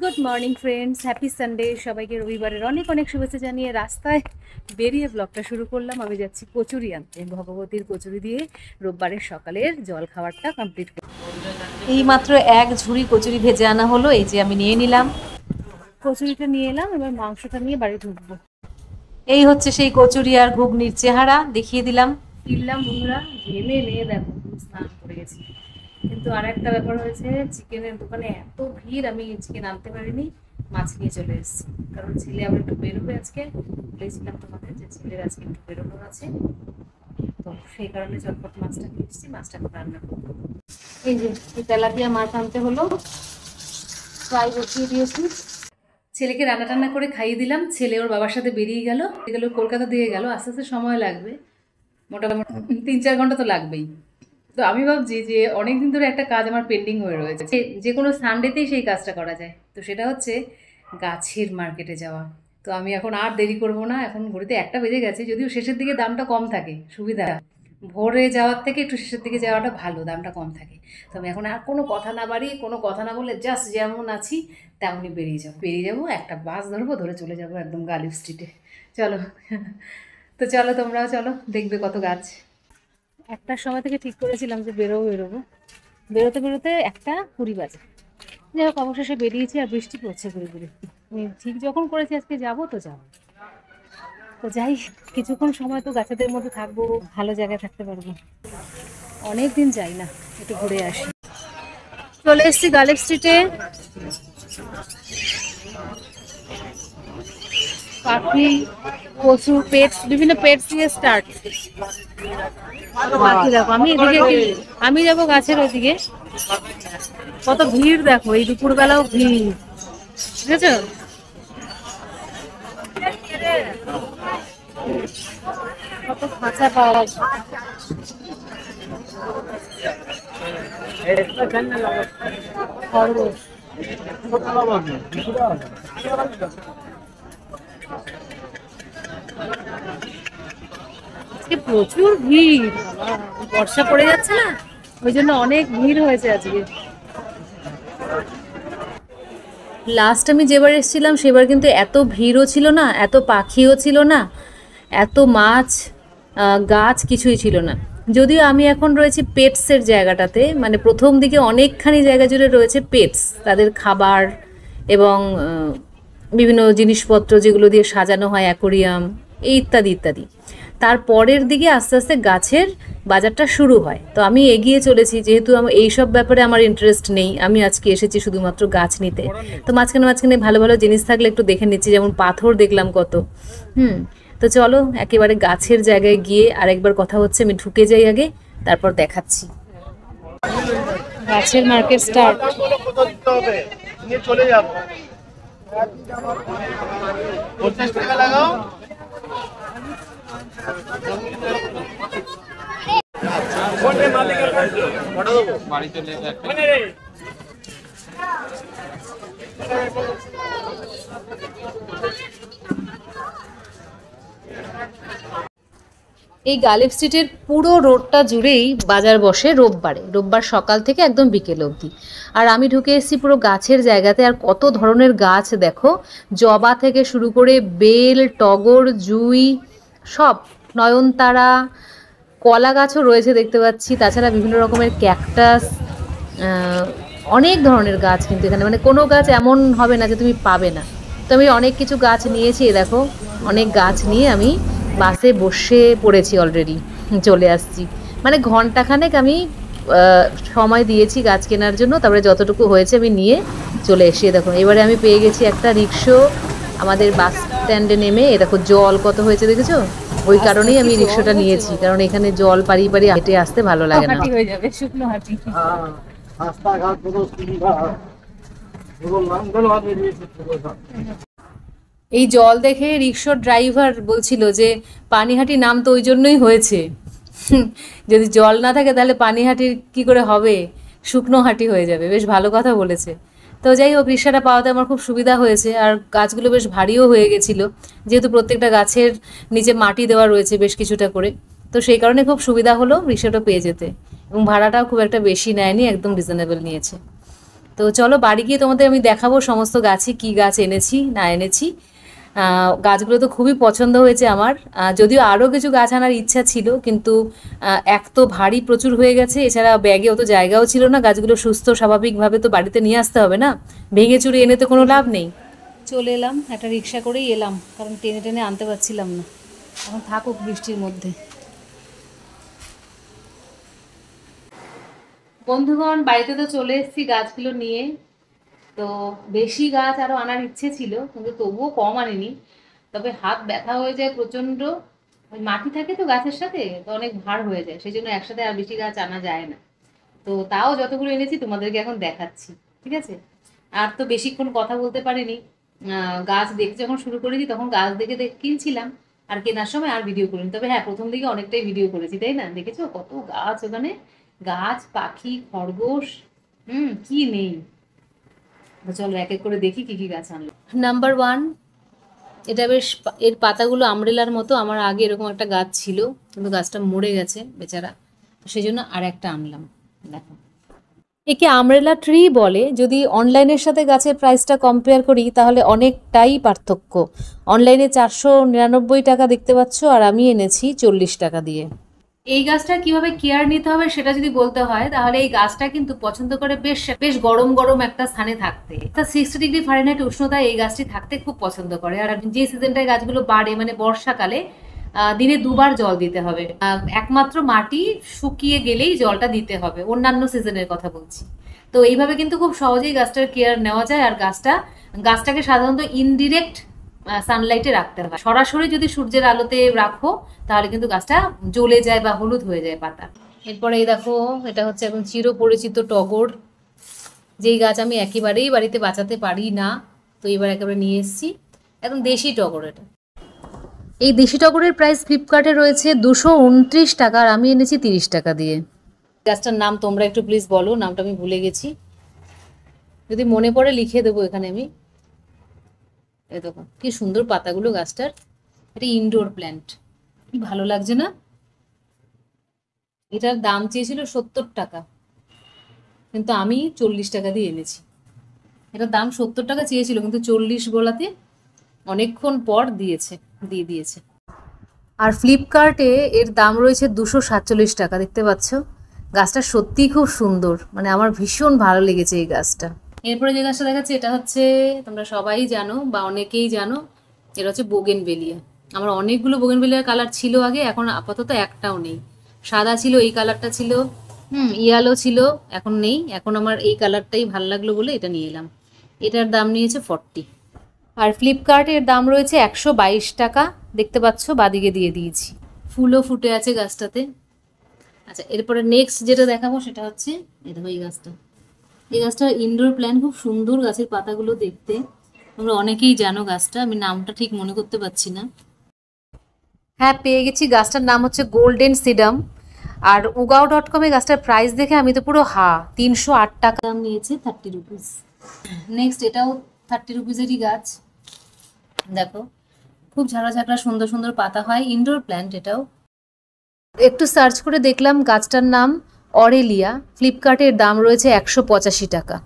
Good morning friends, happy Sunday. সবাইকে রবিবারের অনেক অনেক শুভেচ্ছা জানিয়ে রাস্তায় বেরিয়ে ব্লগটা শুরু করলাম। আমি যাচ্ছি কচুরি আনতে, ভগবতীর কচুরি দিয়ে রোববারের সকালের জল খাবারটা কমপ্লিট করব। এই মাত্র এক ঝুড়ি কচুরি ভেজে আনা হলো, এই যে আমি নিয়ে নিলাম কচুরিটা, নিয়ে এলাম। এবার মাংসটা নিয়ে বাড়ি ঢুকবো। এই হচ্ছে সেই কচুরি আর ঘুগনির চেহারা, দেখিয়ে দিলাম। ফিরলাম বন্ধুরা, ঘেমে নিয়ে দেখো স্নান করে গেছি। কিন্তু আর একটা ব্যাপার হয়েছে, চিকেনের দোকানে এত ভিড়, আমি চিকেন আনতে পারিনি, মাছ নিয়ে চলে এসেছি। কারণ ছেলে আবার একটু বেরোবে আজকে, বলেছিলাম তোমাদের যে ছেলের আজকে একটু বেরোনো আছে, তো সেই কারণে চটপট মাছটা নিয়ে এসেছি, মাছটা রান্না করবো। এই যে তেলাপিয়া মাছ আনতে হলো, ফ্রাই বসিয়ে দিয়েছি। ছেলেকে রান্না টান্না করে খাইয়ে দিলাম। ছেলে ওর বাবার সাথে বেরিয়ে গেল, কলকাতা দিয়ে গেল। আস্তে আস্তে সময় লাগবে, মোটামুটি 3-4 ঘন্টা তো লাগবেই। তো আমি ভাবছি যে অনেকদিন ধরে একটা কাজ আমার পেন্ডিং হয়ে রয়েছে, যে কোনো সানডেতেই সেই কাজটা করা যায়। তো সেটা হচ্ছে গাছের মার্কেটে যাওয়া। তো আমি এখন আর দেরি করব না, এখন ঘড়িতে 1টা বেজে গেছে। যদিও শেষের দিকে দামটা কম থাকে, সুবিধা। ভোরে যাওয়ার থেকে একটু শেষের দিকে যাওয়াটা ভালো, দামটা কম থাকে। তো আমি এখন আর কোনো কথা না বাড়িয়ে, কোনো কথা না বলে, জাস্ট যেমন আছি তেমনই বেরিয়ে যাবো। একটা বাস ধরবো, ধরে চলে যাবো একদম গালিব স্ট্রিটে। চলো। তো চলো, তোমরাও চলো, দেখবে কত গাছ। 1টার সময় থেকে ঠিক করেছিলাম যে বেরোবো। বেরোতে বেরোতে 1:20 বাজে। যাই হোক, অবশেষে বেরিয়েছি, আর বৃষ্টি পড়ছে ঘুরে ঘুরে। ঠিক যখন করেছি আজকে যাবো, তো যাবো। তো যাই, কিছুক্ষণ সময় তো গাছেদের মধ্যে থাকবো, ভালো জায়গায় থাকতে পারবো। অনেক দিন যাই না, একটু ঘুরে আসি। চলে এসেছি গালিব স্ট্রিটে। পাখি, পশু, পেটস, বিভিন্ন পেটস দিয়ে স্টার্ট। পাখি দেখো, আমি যাবো গাছের ওদিকে। কত ভিড় দেখো, এই দুপুরবেলাও ভিড়, ঠিক আছে। কত খাঁচা পাওয়া যায়। খরগোশ। আজকে প্রচুর ভিড়, বর্ষা পড়ে যাচ্ছে না, ওই জন্য অনেক ভিড় হয়েছে আজকে। লাস্ট আমি যেবার এসেছিলাম সেবার কিন্তু এত ভিড়ও ছিল না, এত পাখিও ছিল না, এত মাছ, গাছ কিছুই ছিল না। যদিও আমি এখন রয়েছি পেটসের জায়গাটাতে, মানে প্রথম দিকে অনেকখানি জায়গা জুড়ে রয়েছে পেটস, তাদের খাবার এবং বিভিন্ন জিনিসপত্র যেগুলো দিয়ে সাজানো হয়, অ্যাকোরিয়াম, এই ইত্যাদি ইত্যাদি। তারপরের দিকে আস্তে আস্তে গাছের বাজারটা শুরু হয়। তো আমি এগিয়ে চলেছি, যেহেতু আমার এইসব ব্যাপারে আমার ইন্টারেস্ট নেই, আমি আজকে এসেছি শুধুমাত্র গাছ নিতে। তো মাঝখানে মাঝখানে ভালো ভালো জিনিস থাকলে একটু দেখে নিচ্ছি, যেমন পাথর দেখলাম কত। তো চলো একেবারে গাছের জায়গায় গিয়ে আরেকবার কথা হচ্ছে, আমি ঢুকে যাই আগে, তারপর দেখাচ্ছি। গাছের মার্কেট স্টার্ট। চলে যাব 50 টাকা লাগাও। এই গালিব স্ট্রিটের পুরো রোডটা জুড়েই বাজার বসে রোববার সকাল থেকে একদম বিকেল অবধি। আর আমি ঢুকে এসেছি পুরো গাছের জায়গাতে, আর কত ধরনের গাছ দেখো, জবা থেকে শুরু করে বেল, টগর, জুই, সব, নয়নতারা, কলা গাছও রয়েছে দেখতে পাচ্ছি। তাছাড়া বিভিন্ন রকমের ক্যাকটাস, অনেক ধরনের গাছ কিন্তু এখানে, মানে কোনো গাছ এমন হবে না যে তুমি পাবে না। তো আমি অনেক কিছু গাছ নিয়েছি, দেখো অনেক গাছ নিয়ে আমি বাসে বসে পড়েছি, অলরেডি চলে আসছি। মানে ঘন্টাখানেক আমি সময় দিয়েছি গাছ কেনার জন্য, তারপরে যতটুকু হয়েছে আমি নিয়ে চলে এসে দেখো এবারে আমি পেয়ে গেছি একটা রিক্সো আমাদের বাস স্ট্যান্ডে নেমে। এ দেখো জল কত হয়েছে দেখেছো, ওই কারণেই আমি রিক্সাটা নিয়েছি, কারণ এখানে জল পারি পারি হেঁটে আসতে ভালো লাগে না। হয়ে যাবে শুকনো হাঁটি। এই জল দেখে রিক্সার ড্রাইভার বলছিল যে পানিহাটি নাম তো ওই জন্যই হয়েছে, যদি জল না থাকে তাহলে পানিহাটি কি করে হবে, শুকনো হাঁটি হয়ে যাবে। বেশ ভালো কথা বলেছে। তো যাই হোক, রিক্সাটা পাওয়াতে আমার খুব সুবিধা হয়েছে। আর গাছগুলো বেশ ভারীও হয়ে গেছিলো, যেহেতু প্রত্যেকটা গাছের নিচে মাটি দেওয়া রয়েছে বেশ কিছুটা করে, তো সেই কারণে খুব সুবিধা হলো রিক্সাটা পেয়ে যেতে। এবং ভাড়াটাও খুব একটা বেশি নেয়নি, একদম রিজনেবল নিয়েছে। তো চলো বাড়ি গিয়ে তোমাদের আমি দেখাবো সমস্ত গাছে কি গাছ এনেছি না এনেছি। গাছগুলো তো খুবই পছন্দ হয়েছে আমার। যদিও আরও কিছু গাছ আনার ইচ্ছা ছিল, কিন্তু এক তো ভারী প্রচুর হয়ে গেছে, এছাড়া ব্যাগে অত জায়গাও ছিল না। গাছগুলো সুস্থ স্বাভাবিকভাবে তো বাড়িতে নিয়ে আসতে হবে না, ভেঙে চুরে এনে তো কোনো লাভ নেই। চলে এলাম, একটা রিক্সা করেই এলাম, কারণ টেনে টেনে আনতে পারছিলাম না। এখন থাকুক বৃষ্টির মধ্যে। বন্ধুগণ, বাড়িতে তো চলে এসেছি গাছগুলো নিয়ে। তো বেশি গাছ আরো আনার ইচ্ছে ছিল, কিন্তু তবুও কম আনিনি। তবে হাত ব্যথা হয়ে যায় প্রচন্ড। ওই মাটি থাকে তো গাছের সাথে, তো অনেক ভার হয়ে যায়, সেই জন্য একসাথে আর বেশি গাছ আনা যায় না। তো তাও যতগুলো এনেছি তোমাদেরকে এখন দেখাচ্ছি, ঠিক আছে? আর তো বেশিক্ষণ কথা বলতে পারিনি। গাছ দেখতে যখন শুরু করেছি তখন গাছ দেখে দেখে কিনছিলাম, আর কেনার সময় আর ভিডিও করিনি। তবে হ্যাঁ, প্রথম দিকে অনেকটাই ভিডিও করেছি, তাই না? দেখেছো কত গাছ ওখানে, গাছ, পাখি, খরগোশ, কি নেই। তো চলো এক এক করে দেখি কি কি গাছ আনলো। নাম্বার ওয়ান, এটা বেশ এর পাতাগুলো আমব্রেলার মতো। আমার আগে এরকম একটা গাছ ছিল, কিন্তু গাছটা মরে গেছে বেচারা, সেই জন্য আর একটা আনলাম। দেখো, একে আমব্রেলা ট্রি বলে। যদি অনলাইনের সাথে গাছের প্রাইসটা কম্পেয়ার করি তাহলে অনেকটাই পার্থক্য। অনলাইনে 499 টাকা দেখতে পাচ্ছ, আর আমি এনেছি 40 টাকা দিয়ে। এই গাছটা কিভাবে কেয়ার নিতে হবে সেটা যদি বলতে হয়, তাহলে এই গাছটা কিন্তু পছন্দ করে বেশ বেশ গরম গরম একটা স্থানে থাকতে। 60 ডিগ্রি ফারেনহাইট উষ্ণতা এই গাছটি থাকতে খুব পছন্দ করে। আর যে সিজনটায় গাছগুলো বাড়ে, মানে বর্ষাকালে, দিনে দুবার জল দিতে হবে। একমাত্র মাটি শুকিয়ে গেলেই জলটা দিতে হবে, অন্যান্য সিজনের কথা বলছি। তো এইভাবে কিন্তু খুব সহজেই গাছটার কেয়ার নেওয়া যায়। আর গাছটাকে সাধারণত ইনডিরেক্ট সানলাইটে রাখতে হয়। সরাসরি যদি সূর্যের আলোতে রাখো তাহলে কিন্তু গাছটা জ্বলে যায় বা হলুদ হয়ে যায় পাতা। এরপরে এই দেখো, এটা হচ্ছে একদম চিরপরিচিত টগর, যেই গাছ আমি একেবারেই বাড়িতে বাঁচাতে পারি না। তো এবার একেবারে নিয়ে এসেছি, একদম দেশি টগর এটা। এই দেশি টগরের প্রাইস ফ্লিপকার্টে রয়েছে 229 টাকা, আর আমি এনেছি 30 টাকা দিয়ে। গাছটার নাম তোমরা একটু প্লিজ বলো, নামটা আমি ভুলে গেছি, যদি মনে পড়ে লিখে দেবো এখানে আমি। এই দেখো কি সুন্দর পাতাগুলো গাছটার। এটা ইনডোর প্ল্যান্ট, কি ভালো লাগছে না? এটার দাম চেয়েছিল 70 টাকা, কিন্তু আমি 40 টাকা দিয়ে এনেছি। এটার দাম 70 টাকা চেয়েছিল, কিন্তু 40 বলাতে অনেকক্ষণ পর দিয়ে দিয়েছে। আর ফ্লিপকার্টে এর দাম রয়েছে 247 টাকা, দেখতে পাচ্ছ? গাছটা সত্যিই খুব সুন্দর, মানে আমার ভীষণ ভালো লেগেছে এই গাছটা। এরপরে যে গাছটা দেখাচ্ছে, এটা হচ্ছে, তোমরা সবাই জানো বা অনেকেই জানো, এটা হচ্ছে বোগেনভেলিয়া। আমার অনেকগুলো বোগেনভেলিয়ার কালার ছিল আগে, এখন আপাতত একটাও নেই। সাদা ছিল, এই কালারটা ছিল, ইয়ালো ছিল, এখন নেই। এখন আমার এই কালারটাই ভালো লাগলো বলে এটা নিয়ে এলাম। এটার দাম নিয়েছে 40। আর ফ্লিপকার্টের দাম রয়েছে 122 টাকা, দেখতে পাচ্ছ বাদিকে দিয়ে দিয়েছি। ফুলও ফুটে আছে গাছটাতে। আচ্ছা, এরপরে নেক্সট যেটা দেখাবো সেটা হচ্ছে এই দেখো, এই গাছটা। এই গাছটা ইনডোর প্ল্যান্ট, খুব সুন্দর গাছের পাতাগুলো দেখতে। তোমরা অনেকেই জানো গাছটা, আমি নামটা ঠিক মনে করতে পারছি না। হ্যাঁ, পেয়ে গেছি। গাছটার নাম হচ্ছে গোল্ডেন সিডাম। আর ugaও.com-এ গাছটার প্রাইস দেখে আমি তো পুরো 308 টাকা দাম নিয়েছে, 30 রুপিস। নেক্সট এটাও 30 রুপিসেরই গাছ। দেখো, খুব ঝাড়া ঝাঁকড়া সুন্দর সুন্দর পাতা হয়, ইনডোর প্ল্যান্ট এটাও। একটু সার্চ করে দেখলাম, গাছটার নাম অরেলিয়া। ফ্লিপকার্টের দাম রয়েছে 185 টাকা।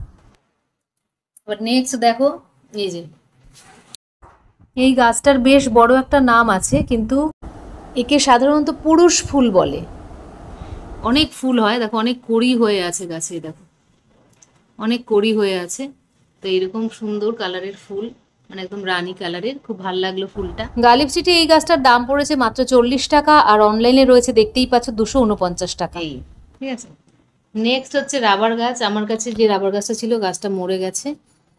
এবার নেক্সট দেখো, এই যে এই গাছটার বেশ বড় একটা নাম আছে, কিন্তু একে সাধারণত পুরুষ ফুল বলে। অনেক ফুল হয়, দেখো অনেক কড়ি হয়ে আছে গাছে, দেখো অনেক কড়ি হয়ে আছে। তো এরকম সুন্দর কালারের ফুল, মানে একদম রানী কালারের, খুব ভালো লাগলো ফুলটা। গালিব সিটি এই গাছটার দাম পড়েছে মাত্র 40 টাকা, আর অনলাইনে রয়েছে দেখতেই পাচ্ছ 249 টাকা। এই ঠিক আছে। নেক্সট হচ্ছে রাবার গাছ। আমার কাছে যে রাবার গাছটা ছিল, গাছটা মরে গেছে,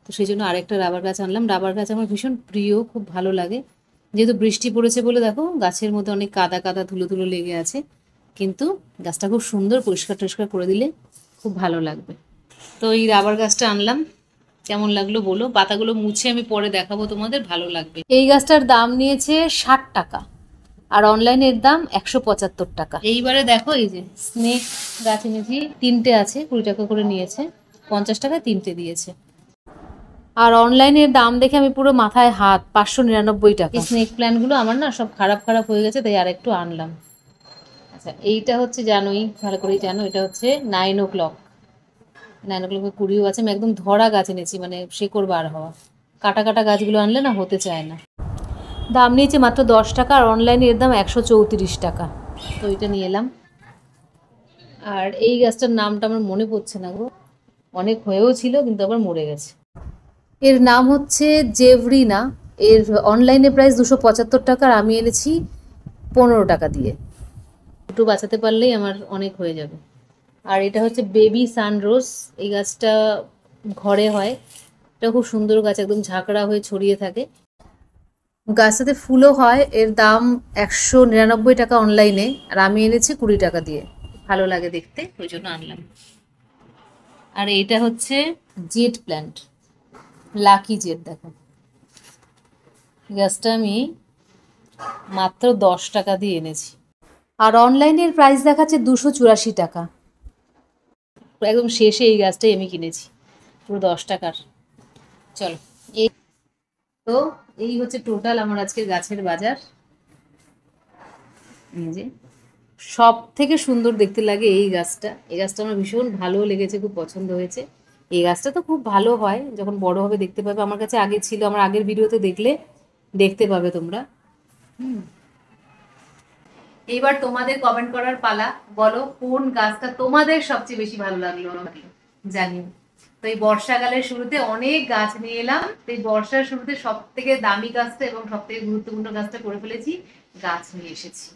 তো সেই জন্য আরেকটা রাবার গাছ আনলাম। রাবার গাছ আমার ভীষণ প্রিয়, খুব ভালো লাগে। যেহেতু বৃষ্টি পড়েছে বলে দেখো গাছের মধ্যে অনেক কাদা কাদা ধুলো ধুলো লেগে আছে, কিন্তু গাছটা খুব সুন্দর, পরিষ্কার টরিষ্কার করে দিলে খুব ভালো লাগবে। তো এই রাবার গাছটা আনলাম, কেমন লাগলো বলো। পাতাগুলো মুছে আমি পরে দেখাবো তোমাদের, ভালো লাগবে। এই গাছটার দাম নিয়েছে 60 টাকা, আর অনলাইনের দাম 175 টাকা। এইবারে দেখো, এই যে স্নেক গাছ এনেছি, 3টে আছে, 20 টাকা করে নিয়েছে, 50 টাকায় 3টে দিয়েছে। আর অনলাইনের দাম দেখে আমি পুরো মাথায় হাত, 599 টাকা। এই স্নেক প্ল্যান্টগুলো আমার না সব খারাপ খারাপ হয়ে গেছে, তাই আর একটু আনলাম। আচ্ছা, এইটা হচ্ছে, জানোই ভালো করেই জানো, এটা হচ্ছে 9 o'clock। নাইনগুলোকে কুড়িও আছে। আমি একদম ধরা গাছ এনেছি, মানে শেকড় বার হওয়া। কাটা কাটা গাছগুলো আনলে না হতে চায় না। দাম নিয়েছে মাত্র 10 টাকা, আর অনলাইনে এর দাম 134 টাকা। তো এটা নিয়ে এলাম। আর এই গাছটার নামটা আমার মনে পড়ছে না গো, অনেক হয়েও ছিল কিন্তু আবার মরে গেছে। এর নাম হচ্ছে জেভরিনা। এর অনলাইনে প্রাইস 275 টাকা, আর আমি এনেছি 15 টাকা দিয়ে। দুটো বাঁচাতে পারলেই আমার অনেক হয়ে যাবে। আর এটা হচ্ছে বেবি সানরোজ। এই গাছটা ঘরে হয়, এটা খুব সুন্দর গাছ, একদম ঝাঁকড়া হয়ে ছড়িয়ে থাকে। গাছটাতে ফুলও হয়। এর দাম 199 টাকা অনলাইনে, আর আমি এনেছি 20 টাকা দিয়ে। ভালো লাগে দেখতে, ওই জন্য আনলাম। আর এইটা হচ্ছে জেড প্ল্যান্ট, লাকি জেড। দেখো গাছটা আমি মাত্র 10 টাকা দিয়ে এনেছি, আর অনলাইনের প্রাইস দেখাচ্ছে 284 টাকা। একদম শেষে এই গাছটাই আমি কিনেছি, পুরো 10 টাকার। চলো, এই তো এই হচ্ছে টোটাল আমার আজকের গাছের বাজার। এই যে সব থেকে সুন্দর দেখতে লাগে এই গাছটা। এই গাছটা আমার ভীষণ ভালো লেগেছে, খুব পছন্দ হয়েছে। এই গাছটা তো খুব ভালো হয়, যখন বড় হবে দেখতে পাবে। আমার কাছে আগে ছিল, আমার আগের ভিডিওতে দেখলে দেখতে পাবে তোমরা। এইবার তোমাদের কমেন্ট করার পালা। বলো কোন গাছটা তোমাদের সবচেয়ে বেশি ভালো লাগলো জানিও। তো এই বর্ষাকালের শুরুতে অনেক গাছ নিয়ে এলাম। তো এই বর্ষার শুরুতে সব থেকে দামি গাছটা এবং সব থেকে গুরুত্বপূর্ণ গাছটা করে ফেলেছি, গাছ নিয়ে এসেছি।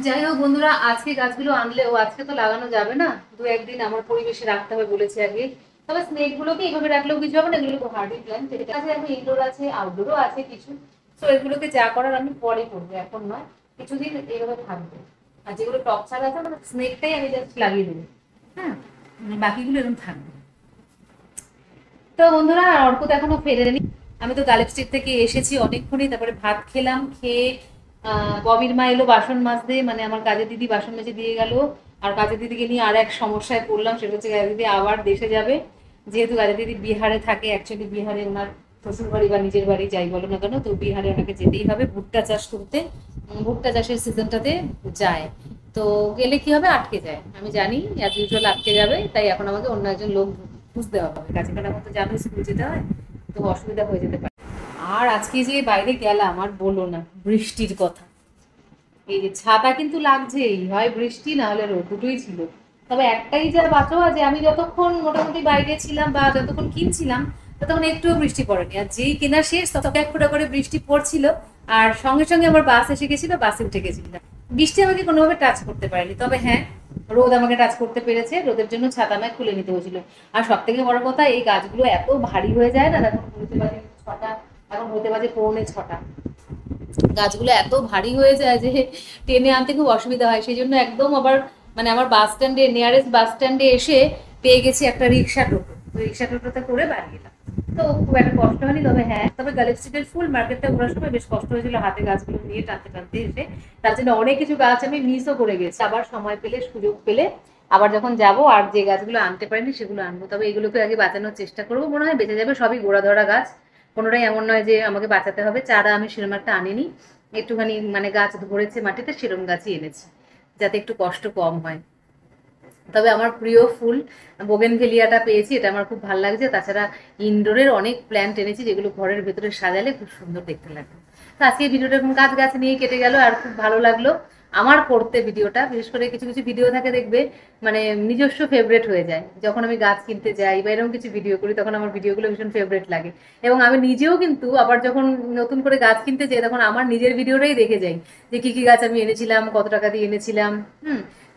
যাই হোক বন্ধুরা, আজকে গাছগুলো আনলেও আজকে তো লাগানো যাবে না, দু একদিন আমার পরিবেশে রাখতে হবে বলেছে আগে। তবে স্নেক গুলোকে এইভাবে রাখলেও কিছু হবে না, এগুলো তো হার্ডি প্ল্যান্ট আছে। এখন ইনডোর আছে, আউটডোরও আছে কিছু। তো এগুলোকে যা করার আমি পরে করবো, এখন নয়, কিছুদিন এইভাবে থাকবে। আর যেগুলো টপ ছাড়া আছে মানে স্নেকটাই আমি জাস্ট লাগিয়ে দেবো। হ্যাঁ, বাকিগুলো এরকম থাকবে। তো বন্ধুরা, অর্ক তো এখনো ফেরেনি। আমি তো গালেব স্ট্রিট থেকে এসেছি অনেকক্ষণই, তারপরে ভাত খেলাম। খেয়ে ববির মা এলো বাসন মাজতে, মানে আমার কাজের দিদি বাসন মেজে দিয়ে গেল। আর কাজের দিদিকে নিয়ে আর এক সমস্যায় পড়লাম, সেটা হচ্ছে কাজের দিদি আবার দেশে যাবে। যেহেতু কাজের দিদি বিহারে থাকে, অ্যাকচুয়ালি বিহারে ওনার শ্বশুর বাড়ি বা নিজের বাড়ি যাই বলো না কেন, তো বিহারে ওনাকে যেতেই হবে ভুট্টা চাষ করতে। ভুট্টা চাষের সিজনটাতে যায়। তো গেলে কি হবে, আটকে যায়, আমি জানি অ্যাজ ইউজুয়াল আটকে যাবে। তাই এখন আমাকে অন্য একজন লোক বুঝতে হবে। কাছে কাটা মতো জানো স্কুল যেতে হয়, তো অসুবিধা হয়ে যেতে পারে। আর আজকে যে বাইরে গেলাম, আর বলো না, বৃষ্টির কথা। এই যে ছাতা কিন্তু লাগছেই, হয় বৃষ্টি না হলে রোদ, দুটোই ছিল। তবে একটাই যা বাঁচোয়া, যে আমি যতক্ষণ মোটামুটি বাইরে ছিলাম বা যতক্ষণ কিনছিলাম, ততক্ষণ একটুও বৃষ্টি পড়েনি। আর যেই কেনা শেষ ততক্ষণ এক ফোঁটা করে বৃষ্টি পড়ছিল। আর সঙ্গে সঙ্গে আমার বাস এসে গেছিল, বাসে উঠে গেছিলাম। বৃষ্টি আমাকে কোনোভাবে টাচ করতে পারেনি, তবে হ্যাঁ রোদ আমাকে টাচ করতে পেরেছে। রোদের জন্য ছাতা আমায় খুলে নিতে হয়েছিল। আর সব থেকে বড় কথা, এই গাছগুলো এত ভারী হয়ে যায় না, এখন হতে বাজে 6টা, এখন হতে বাজে 6:45। গাছগুলো এত ভারী হয়ে যায় যে টেনে আনতে খুব অসুবিধা হয়। সেই জন্য একদম আবার মানে আমার বাস স্ট্যান্ডে, নিয়ারেস্ট বাস স্ট্যান্ডে এসে পেয়ে গেছি একটা রিক্সা টোটো। তো রিক্সা টোটোতে করে বাড়ি এলাম। তো খুব একটা কষ্ট হয়নি। তবে হ্যাঁ, তবে গালেব স্ট্রিটের ফুল মার্কেটটা ঘোরার সময় বেশ কষ্ট হয়েছিল, হাতে গাছগুলো নিয়ে টানতে টানতে এসে। তার জন্য অনেক কিছু গাছ আমি মিসও করে গেছি। আবার সময় পেলে, সুযোগ পেলে আবার যখন যাব, আর যে গাছগুলো আনতে পারিনি সেগুলো আনবো। তবে এগুলোকে আগে বাঁচানোর চেষ্টা করবো, মনে হয় বেঁচে যাবে। সবই গোড়া ধরা গাছ, কোনোটাই এমন নয় যে আমাকে বাঁচাতে হবে। চারা আমি সেরকম একটা আনিনি, একটুখানি মানে গাছ ধরেছে মাটিতে সেরকম গাছই এনেছি, যাতে একটু কষ্ট কম হয়। তবে আমার প্রিয় ফুল বোগেনভেলিয়াটা পেয়েছি, এটা আমার খুব ভালো লাগছে। তাছাড়া ইনডোরের অনেক প্ল্যান্ট এনেছি, যেগুলো ঘরের ভেতরে সাজালে খুব সুন্দর দেখতে লাগবে। তো আজকে ভিডিওটা এখন গাছ গাছ নিয়ে কেটে গেল, আর খুব ভালো লাগলো আমার করতে ভিডিওটা। বিশেষ করে কিছু কিছু ভিডিও থাকে দেখবে, মানে নিজস্ব ফেভারিট হয়ে যায়। যখন আমি গাছ কিনতে যাই বা এরকম কিছু ভিডিও করি, তখন আমার ভিডিওগুলো ভীষণ ফেভারিট লাগে। এবং আমি নিজেও কিন্তু আবার যখন নতুন করে গাছ কিনতে যাই, তখন আমার নিজের ভিডিওটাই দেখে যাই, যে কি কি গাছ আমি এনেছিলাম, কত টাকা দিয়ে এনেছিলাম,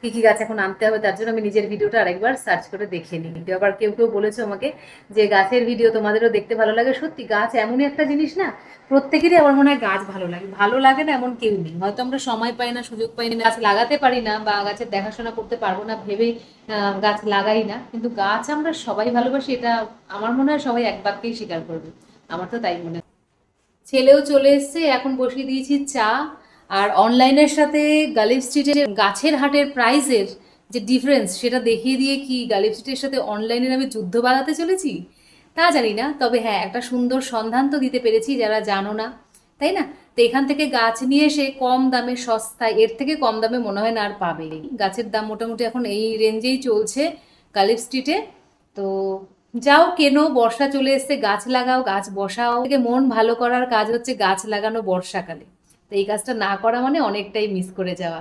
কি কি গাছ এখন আনতে হবে। তার জন্য আমি নিজের ভিডিওটা আরেকবার সার্চ করে দেখে নিই। আবার কেউ কেউ বলেছো আমাকে যে গাছের ভিডিও তোমাদেরও দেখতে ভালো লাগে। সত্যি গাছ এমনই একটা জিনিস না, প্রত্যেকেরই আমার মনে হয় গাছ ভালো লাগে। ভালো লাগে না এমন কেউ নেই। হয়তো আমরা সময় পাই না, সুযোগ পাই না, গাছ লাগাতে পারি না, বা গাছের দেখাশোনা করতে পারবো না ভেবেই গাছ লাগাই না। কিন্তু গাছ আমরা সবাই ভালোবাসি, এটা আমার মনে হয় সবাই এক বাক্যেই স্বীকার করবে। আমার তো তাই মনে হয়। ছেলেও চলে এসছে, এখন বসিয়ে দিয়েছি চা। আর অনলাইনের সাথে গালিব স্ট্রিটের গাছের হাটের প্রাইসের যে ডিফারেন্স, সেটা দেখিয়ে দিয়ে কি গালিব স্ট্রিটের সাথে অনলাইনের আমি যুদ্ধ বাড়াতে চলেছি তা জানি না। তবে হ্যাঁ, একটা সুন্দর সন্ধান তো দিতে পেরেছি যারা জানো না, তাই না? তো এখান থেকে গাছ নিয়ে এসে কম দামে, সস্তায়, এর থেকে কম দামে মনে হয় না আর পাবে। গাছের দাম মোটামুটি এখন এই রেঞ্জেই চলছে। কালিপ স্ট্রিটে। তো যাও কেনো, বর্ষা চলে এসছে, গাছ লাগাও, গাছ বসাও। থেকে মন ভালো করার কাজ হচ্ছে গাছ লাগানো বর্ষাকালে। তো এই কাজটা না করা মানে অনেকটাই মিস করে যাওয়া।